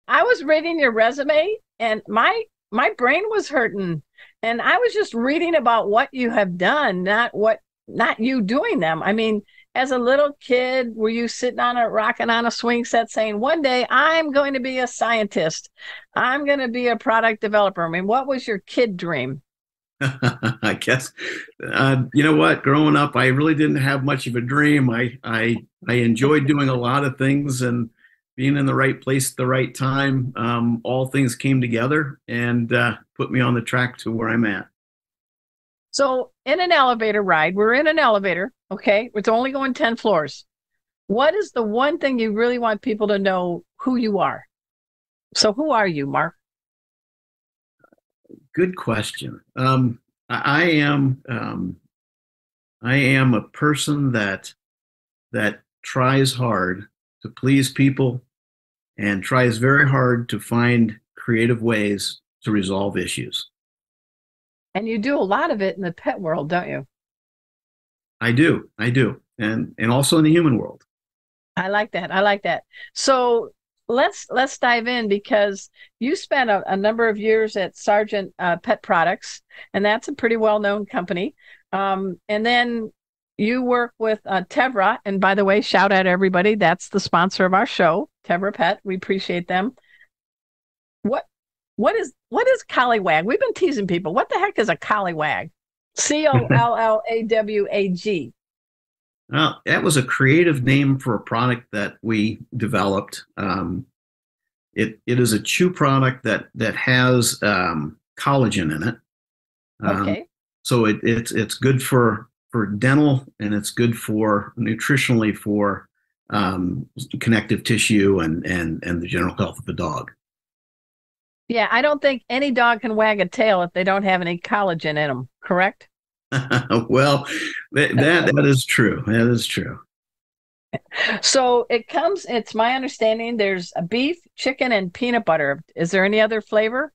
I was reading your resume and my brain was hurting. And I was just reading about what you have done, not you doing them. I mean, as a little kid, were you sitting on a rocking on a swing set saying, one day I'm going to be a scientist. I'm going to be a product developer. I mean, what was your kid dream? I guess you know what? Growing up, I really didn't have much of a dream. I enjoyed doing a lot of things and being in the right place at the right time. All things came together and put me on the track to where I'm at. So, in an elevator ride, we're in an elevator, okay? It's only going 10 floors. What is the one thing you really want people to know who you are? So, who are you, Mark? Good question. I am I am a person that tries hard to please people and tries very hard to find creative ways to resolve issues. And you do a lot of it in the pet world, don't you? I do, and also in the human world. I like that. I like that. So let's dive in because you spent a number of years at Sargent Pet Products, and that's a pretty well known company. And then you work with Tevra, and by the way, shout out everybody. That's the sponsor of our show, Tevra Pet. We appreciate them. What what is Collawag? We've been teasing people. What the heck is a Collawag? Collawag. Well, that was a creative name for a product that we developed. It is a chew product that has collagen in it. Um, Okay. so it's good for dental and it's good for nutritionally for connective tissue and the general health of the dog. Yeah, I don't think any dog can wag a tail if they don't have any collagen in them, correct? Well, that is true. That is true. So it's my understanding there's a beef, chicken, and peanut butter. Is there any other flavor?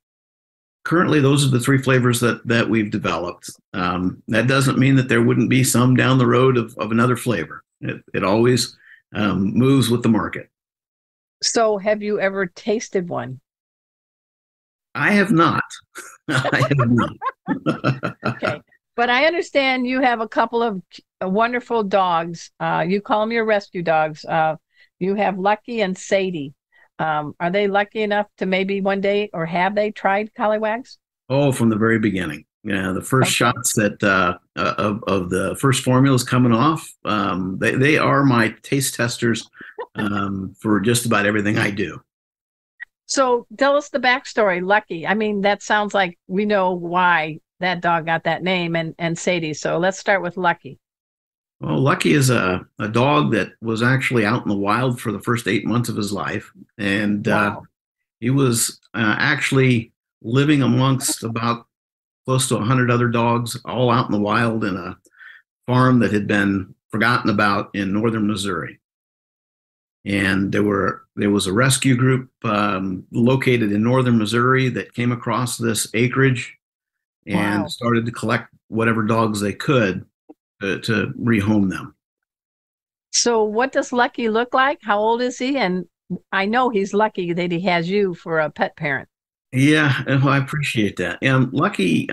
Currently, those are the three flavors that we've developed. That doesn't mean that there wouldn't be some down the road of another flavor. It always moves with the market. So have you ever tasted one? I have not. I have not. Okay. But I understand you have a couple of wonderful dogs. You call them your rescue dogs. You have Lucky and Sadie. Are they lucky enough to maybe one day, or have they tried Collywags? Oh, from the very beginning. Yeah, the first Okay. shots that of the first formulas coming off, they are my taste testers for just about everything I do. So tell us the backstory, Lucky. I mean, that sounds like we know why that dog got that name and Sadie. So let's start with Lucky. Well, Lucky is a dog that was actually out in the wild for the first 8 months of his life, and Wow. he was actually living amongst about close to 100 other dogs, all out in the wild in a farm that had been forgotten about in northern Missouri. And there was a rescue group located in northern Missouri that came across this acreage and Wow. started to collect whatever dogs they could to rehome them. So what does Lucky look like? How old is he? And I know he's lucky that he has you for a pet parent. Yeah, well, I appreciate that. Lucky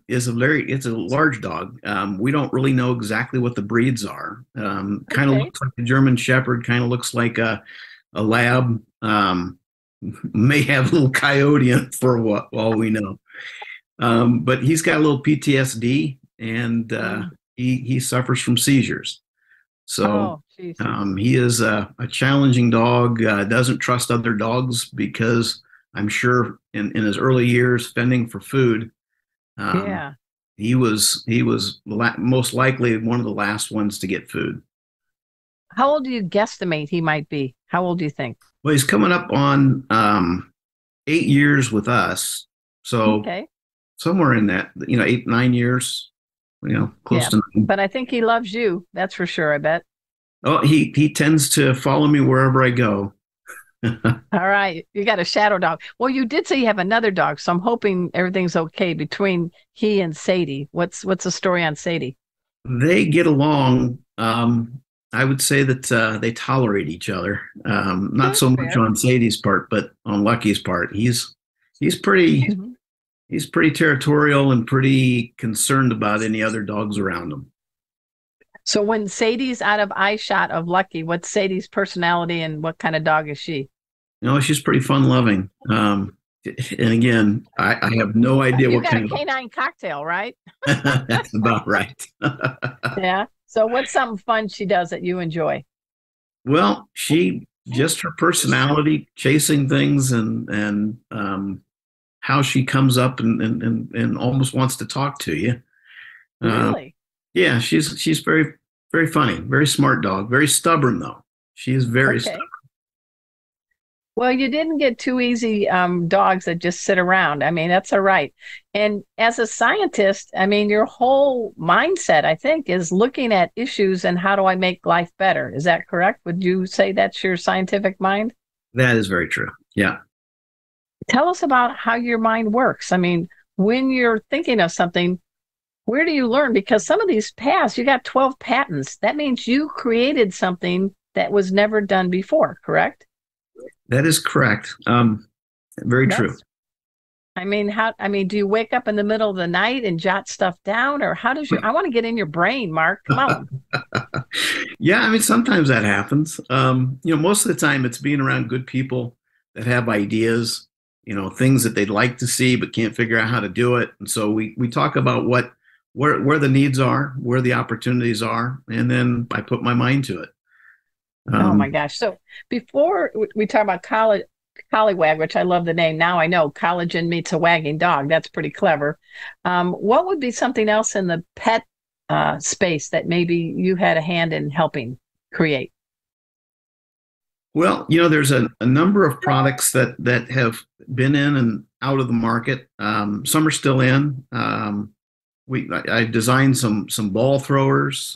is it's a large dog. We don't really know exactly what the breeds are. Kind of Okay. looks like a German Shepherd. Kind of looks like a lab. May have a little coyote in it for what all we know. But he's got a little PTSD and Mm. he suffers from seizures. So Oh, geez. he is a challenging dog. Doesn't trust other dogs because I'm sure in his early years fending for food, um, Yeah. he was most likely one of the last ones to get food. How old do you guesstimate he might be? How old do you think? Well, he's coming up on 8 years with us, so Okay. somewhere in that 8 9 years, close Yeah. to nine. But I think he loves you. That's for sure, I bet. Oh, he tends to follow me wherever I go. All right. You got a shadow dog. Well, you did say you have another dog, so I'm hoping everything's okay between he and Sadie. What's the story on Sadie? They get along. I would say that they tolerate each other. Not That's so much fair. on Sadie's part, but on Lucky's part. He's pretty Mhm. he's pretty territorial and pretty concerned about any other dogs around him. So when Sadie's out of eye shot of Lucky, what's Sadie's personality and what kind of dog is she? You know, she's pretty fun loving. And again, I have no idea You what got a kind of. canine cocktail, right? That's about right. Yeah. So what's something fun she does that you enjoy? Well, she just her personality, chasing things, and how she comes up and almost wants to talk to you. Uh, Really? yeah, she's very funny, very smart dog, very stubborn though. She is very Okay. stubborn. Well, you didn't get too easy dogs that just sit around. I mean, that's all right. And as a scientist, I mean, your whole mindset, I think, is looking at issues and how do I make life better? Is that correct? Would you say that's your scientific mind? That is very true. Yeah. Tell us about how your mind works. I mean, when you're thinking of something, where do you learn? Because some of these paths, you got 12 patents. That means you created something that was never done before, correct? That is correct. Very true. That's, I mean, do you wake up in the middle of the night and jot stuff down, or how does I want to get in your brain, Mark. Come on. Yeah, I mean, sometimes that happens. Most of the time it's being around good people that have ideas, things that they'd like to see but can't figure out how to do it. And so we talk about where the needs are, where the opportunities are, and then I put my mind to it. Oh my gosh. So before we talk about Collawag, which I love the name. Now I know collagen meets a wagging dog. That's pretty clever. What would be something else in the pet space that maybe you had a hand in helping create? Well, there's a number of products that have been in and out of the market. Some are still in. I designed some ball throwers,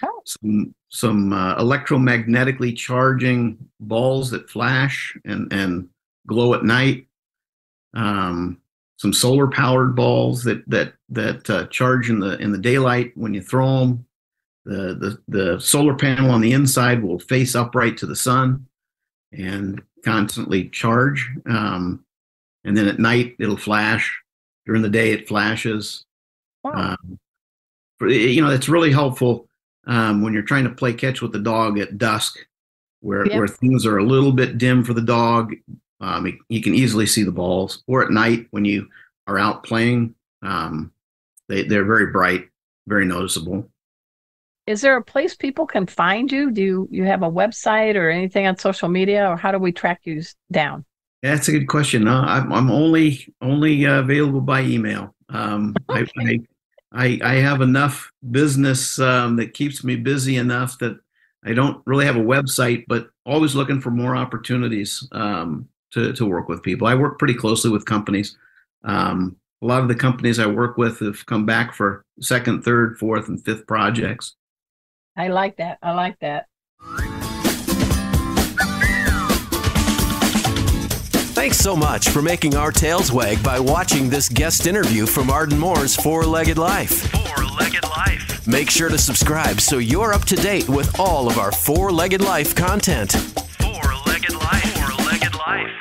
Oh, some electromagnetically charging balls that flash and glow at night. Some solar powered balls that charge in the daylight when you throw them. The solar panel on the inside will face upright to the sun and constantly charge. And then at night it'll flash. During the day it flashes. wow. It's really helpful when you're trying to play catch with the dog at dusk, where things are a little bit dim for the dog. You can easily see the balls, or at night when you are out playing, they're very bright, very noticeable. Is there a place people can find you? Do you have a website or anything on social media, or how do we track you down? That's a good question. I'm only available by email. Okay. I have enough business that keeps me busy enough that I don't really have a website, but always looking for more opportunities to work with people. I work pretty closely with companies. A lot of the companies I work with have come back for second, third, fourth, and fifth projects. I like that. I like that. Thanks so much for making our tails wag by watching this guest interview from Arden Moore's Four-Legged Life. Four-Legged Life. Make sure to subscribe so you're up to date with all of our Four-Legged Life content. Four-Legged Life. Four-Legged Life.